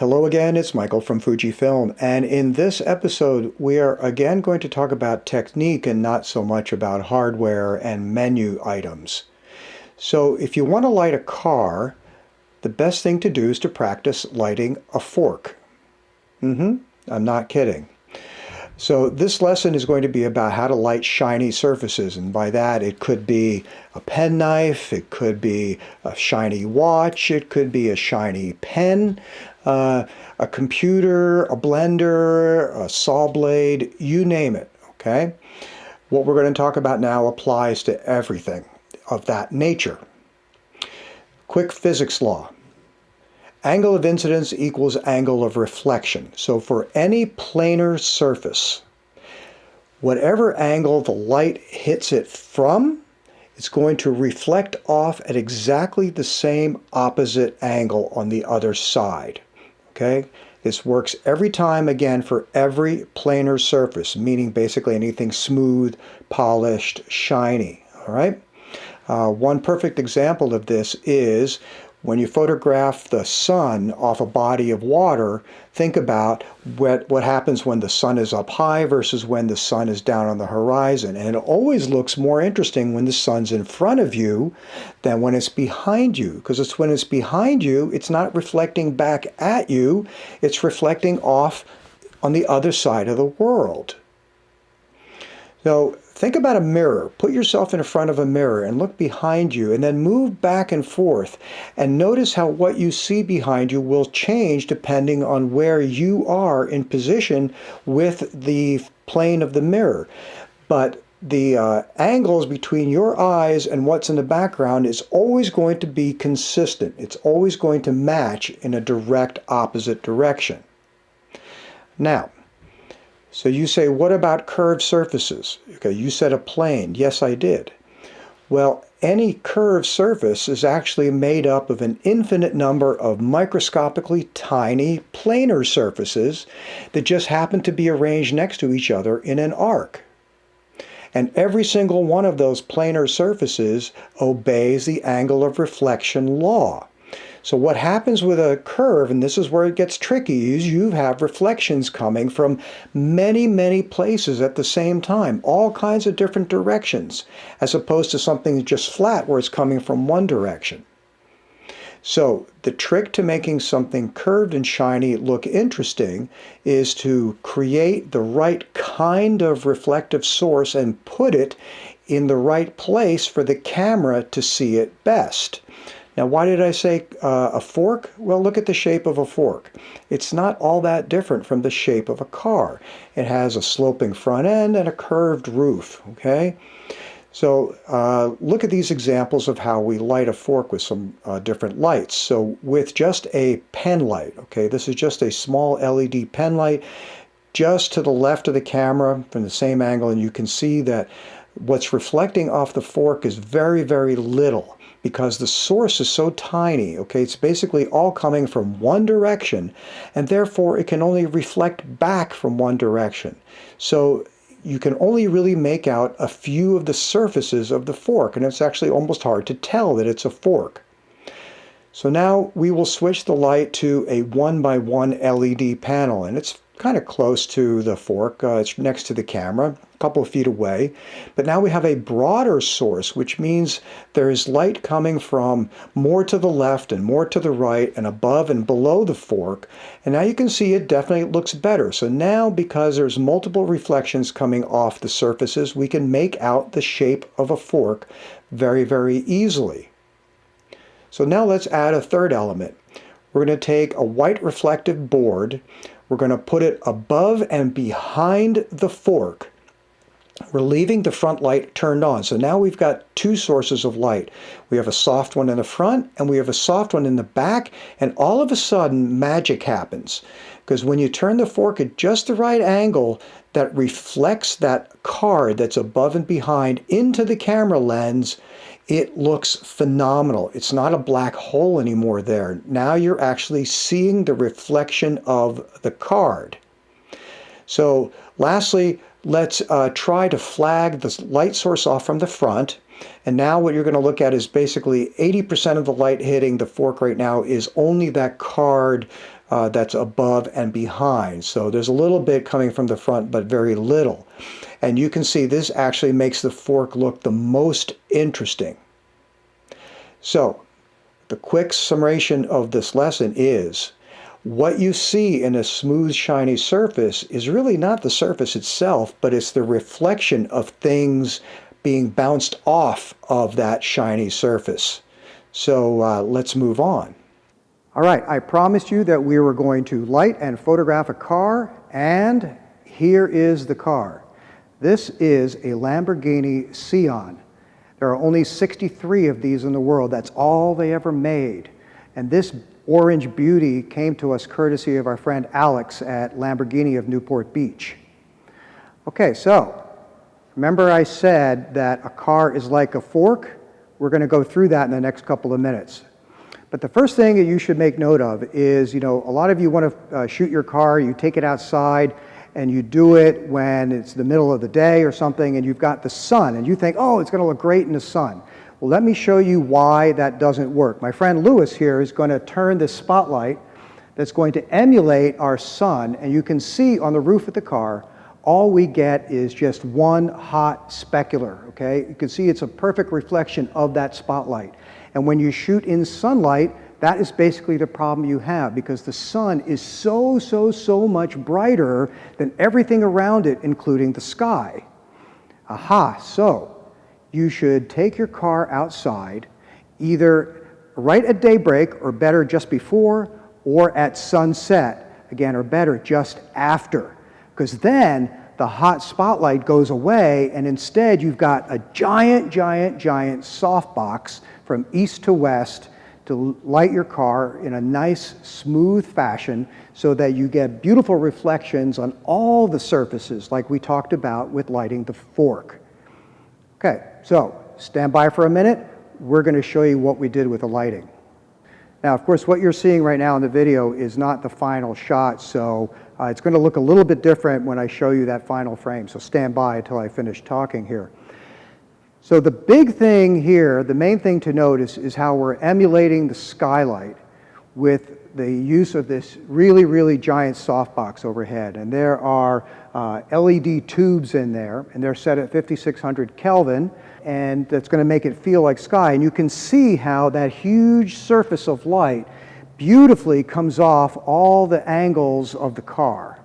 Hello again, it's Michael from Fujifilm, and in this episode we are again going to talk about technique and not so much about hardware and menu items. So if you want to light a car, the best thing to do is to practice lighting a fork. I'm not kidding. So this lesson is going to be about how to light shiny surfaces, and by that it could be a penknife, it could be a shiny watch, it could be a shiny pen, a computer, a blender, a saw blade, you name it, okay? What we're going to talk about now applies to everything of that nature. Quick physics law. Angle of incidence equals angle of reflection. So for any planar surface, whatever angle the light hits it from, it's going to reflect off at exactly the same opposite angle on the other side. Okay? This works every time, again, for every planar surface, meaning basically anything smooth, polished, shiny. All right? One perfect example of this is when you photograph the sun off a body of water, think about what happens when the sun is up high versus when the sun is down on the horizon. And it always looks more interesting when the sun's in front of you than when it's behind you, because it's when it's behind you, it's not reflecting back at you, it's reflecting off on the other side of the world. So think about a mirror. Put yourself in front of a mirror and look behind you, and then move back and forth and notice how what you see behind you will change depending on where you are in position with the plane of the mirror. But the angles between your eyes and what's in the background is always going to be consistent. It's always going to match in a direct opposite direction. Now, so you say, what about curved surfaces? Okay, you said a plane. Yes, I did. Well, any curved surface is actually made up of an infinite number of microscopically tiny planar surfaces that just happen to be arranged next to each other in an arc. And every single one of those planar surfaces obeys the angle of reflection law. So what happens with a curve, and this is where it gets tricky, is you have reflections coming from many, many places at the same time, all kinds of different directions, as opposed to something just flat where it's coming from one direction. So the trick to making something curved and shiny look interesting is to create the right kind of reflective source and put it in the right place for the camera to see it best. Now, why did I say a fork? Well, look at the shape of a fork. It's not all that different from the shape of a car. It has a sloping front end and a curved roof, okay? So look at these examples of how we light a fork with some different lights. So with just a pen light, okay, this is just a small LED pen light just to the left of the camera from the same angle, and you can see that what's reflecting off the fork is very, very little, because the source is so tiny, okay? It's basically all coming from one direction, and therefore it can only reflect back from one direction. So you can only really make out a few of the surfaces of the fork, and it's actually almost hard to tell that it's a fork. So now we will switch the light to a 1x1 LED panel, and it's kind of close to the fork. It's next to the camera, a couple of feet away. But now we have a broader source, which means there is light coming from more to the left and more to the right and above and below the fork. And now you can see it definitely looks better. So now, because there's multiple reflections coming off the surfaces, we can make out the shape of a fork very, very easily. So now let's add a third element. We're going to take a white reflective board. We're going to put it above and behind the fork. We're leaving the front light turned on. So now we've got two sources of light. We have a soft one in the front and we have a soft one in the back, and all of a sudden magic happens. Because when you turn the fork at just the right angle, that reflects that card that's above and behind into the camera lens, it looks phenomenal. It's not a black hole anymore there. Now you're actually seeing the reflection of the card. So lastly, let's try to flag the light source off from the front. And now what you're going to look at is basically 80% of the light hitting the fork right now is only that card that's above and behind. So there's a little bit coming from the front, but very little. And you can see this actually makes the fork look the most interesting. So the quick summation of this lesson is, what you see in a smooth, shiny surface is really not the surface itself, but it's the reflection of things being bounced off of that shiny surface. So let's move on. All right, I promised you that we were going to light and photograph a car, and here is the car. This is a Lamborghini Sion. There are only 63 of these in the world. That's all they ever made. And this orange beauty came to us courtesy of our friend Alex at Lamborghini of Newport Beach. Okay, so remember I said that a car is like a fork? We're going to go through that in the next couple of minutes. But the first thing that you should make note of is, a lot of you want to shoot your car, you take it outside, and you do it when it's the middle of the day or something, and you've got the sun, and you think, oh, it's going to look great in the sun. Well, let me show you why that doesn't work. My friend Lewis here is going to turn this spotlight that's going to emulate our sun, and you can see on the roof of the car, all we get is just one hot specular, okay? You can see it's a perfect reflection of that spotlight. And when you shoot in sunlight, that is basically the problem you have, because the sun is so much brighter than everything around it, including the sky. Aha, so you should take your car outside, either right at daybreak, or better just before, or at sunset, again, or better just after, because then the hot spotlight goes away, and instead you've got a giant softbox from east to west to light your car in a nice, smooth fashion so that you get beautiful reflections on all the surfaces like we talked about with lighting the fork. Okay, so stand by for a minute. We're going to show you what we did with the lighting. Now, of course, what you're seeing right now in the video is not the final shot, so it's going to look a little bit different when I show you that final frame, so stand by until I finish talking here. So the big thing here, the main thing to notice, is how we're emulating the skylight with the use of this really giant softbox overhead. And there are LED tubes in there, and they're set at 5600 Kelvin, and that's going to make it feel like sky. And you can see how that huge surface of light beautifully comes off all the angles of the car.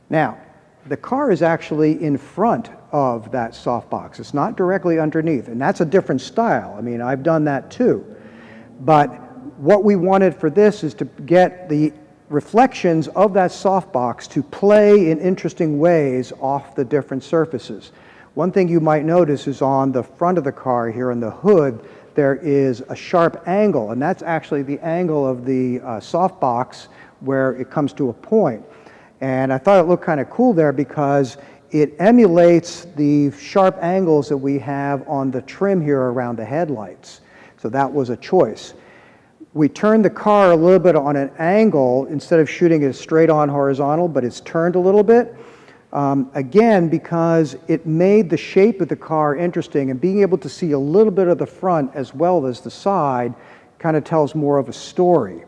Now, the car is actually in front of that softbox. It's not directly underneath, and that's a different style. I mean, I've done that too. But what we wanted for this is to get the reflections of that softbox to play in interesting ways off the different surfaces. One thing you might notice is on the front of the car here in the hood, there is a sharp angle, and that's actually the angle of the softbox where it comes to a point. And I thought it looked kind of cool there because it emulates the sharp angles that we have on the trim here around the headlights. So that was a choice. We turned the car a little bit on an angle instead of shooting it straight on horizontal, but it's turned a little bit. Again, because it made the shape of the car interesting, and being able to see a little bit of the front as well as the side kind of tells more of a story.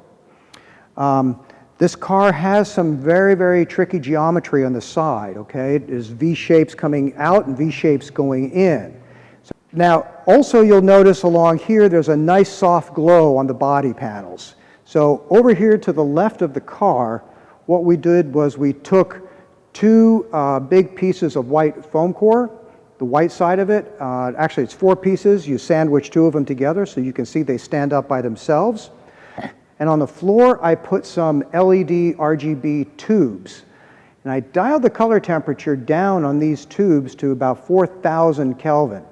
This car has some very tricky geometry on the side, okay? There's V-shapes coming out and V-shapes going in. So, now, also you'll notice along here there's a nice soft glow on the body panels. So over here to the left of the car, what we did was we took two big pieces of white foam core, the white side of it, actually it's 4 pieces, you sandwich 2 of them together so you can see they stand up by themselves. And on the floor, I put some LED RGB tubes. And I dialed the color temperature down on these tubes to about 4,000 Kelvin.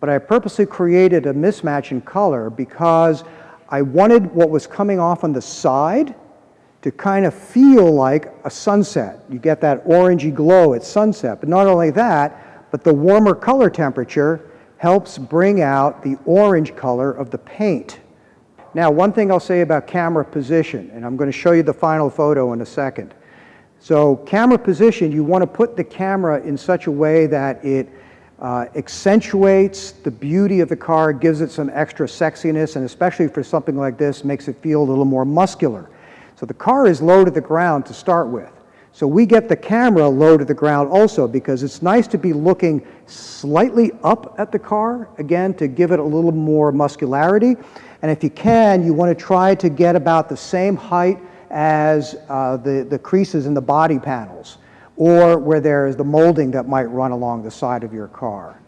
But I purposely created a mismatch in color because I wanted what was coming off on the side to kind of feel like a sunset. You get that orangey glow at sunset. But not only that, but the warmer color temperature helps bring out the orange color of the paint. Now, one thing I'll say about camera position, and I'm going to show you the final photo in a second. So camera position, you want to put the camera in such a way that it accentuates the beauty of the car, gives it some extra sexiness, and especially for something like this, makes it feel a little more muscular. So the car is low to the ground to start with. So we get the camera low to the ground also because it's nice to be looking slightly up at the car, again, to give it a little more muscularity. And if you can, you want to try to get about the same height as the creases in the body panels, or where there is the molding that might run along the side of your car.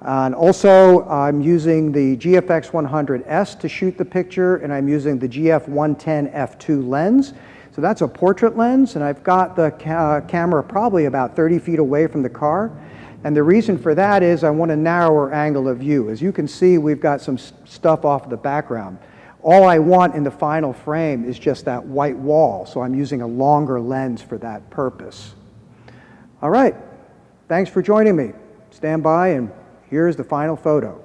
And also, I'm using the GFX100S to shoot the picture, and I'm using the GF110F2 lens. So that's a portrait lens, and I've got the camera probably about 30 feet away from the car. And the reason for that is I want a narrower angle of view. As you can see, we've got some stuff off the background. All I want in the final frame is just that white wall, so I'm using a longer lens for that purpose. All right, thanks for joining me. Stand by, and here's the final photo.